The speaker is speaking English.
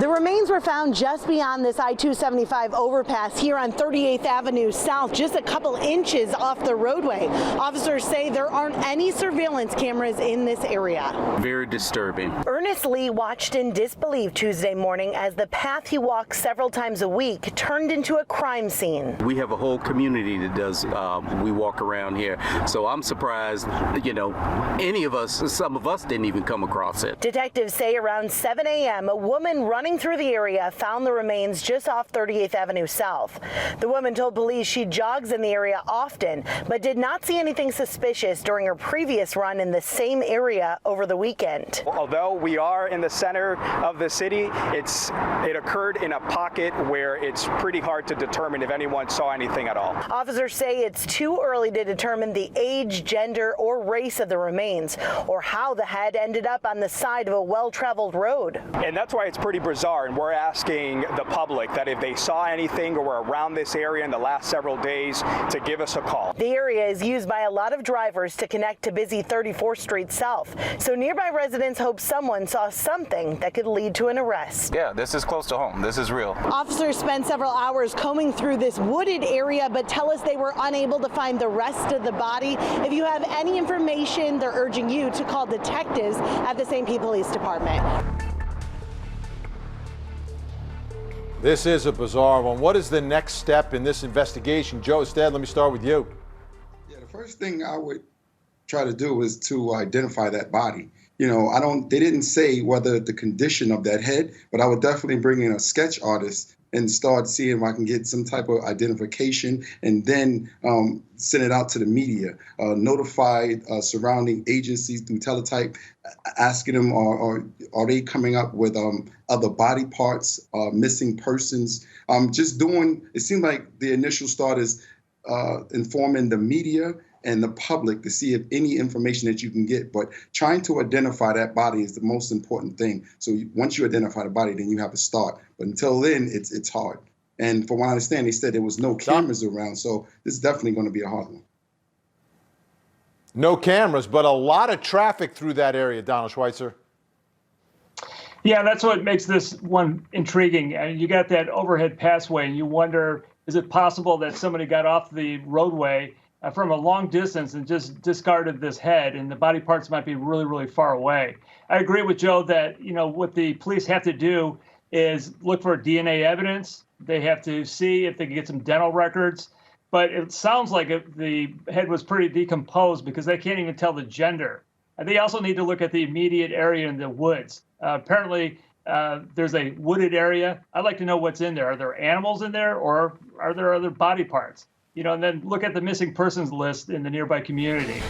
The remains were found just beyond this I-275 overpass here on 38th Avenue South, just a couple inches off the roadway. Officers say there aren't any surveillance cameras in this area. Very disturbing. Ernest Lee watched in disbelief Tuesday morning as the path he walks several times a week turned into a crime scene. We have a whole community that does, we walk around here. So I'm surprised, any of us, some of us didn't even come across it. Detectives say around 7 a.m., a woman running through the area found the remains just off 38th Avenue South. The woman told police she jogs in the area often, but did not see anything suspicious during her previous run in the same area over the weekend. Although we are in the center of the city, it occurred in a pocket where it's pretty hard to determine if anyone saw anything at all. Officers say it's too early to determine the age, gender, or race of the remains, or how the head ended up on the side of a well-traveled road. And that's why it's pretty bizarre, and we're asking the public that if they saw anything or were around this area in the last several days to give us a call. The area is used by a lot of drivers to connect to busy 34th Street South, so nearby residents hope someone saw something that could lead to an arrest. Yeah, this is close to home. This is real. Officers spent several hours combing through this wooded area, but tell us they were unable to find the rest of the body. If you have any information, they're urging you to call detectives at the St. Pete Police Department. This is a bizarre one. What is the next step in this investigation? Joe Estad, let me start with you. Yeah, the first thing I would try to do is to identify that body. They didn't say whether the condition of that head, but I would definitely bring in a sketch artist and start seeing if I can get some type of identification, and then send it out to the media, notify surrounding agencies through teletype, asking them, are they coming up with other body parts, missing persons? It seemed like the initial start is informing the media and the public to see if any information that you can get, but trying to identify that body is the most important thing. So once you identify the body, then you have a start. But until then, it's hard. And from what I understand, they said there was no cameras around, so this is definitely going to be a hard one. No cameras, but a lot of traffic through that area, Donald Schweitzer. Yeah, that's what makes this one intriguing. You got that overhead passway, and you wonder, is it possible that somebody got off the roadway from a long distance and just discarded this head, and the body parts might be really, really far away? I agree with Joe that, what the police have to do is look for DNA evidence. They have to see if they can get some dental records. But it sounds like the head was pretty decomposed because they can't even tell the gender. And they also need to look at the immediate area in the woods. Apparently, there's a wooded area. I'd like to know what's in there. Are there animals in there, or are there other body parts? And then look at the missing persons list in the nearby community.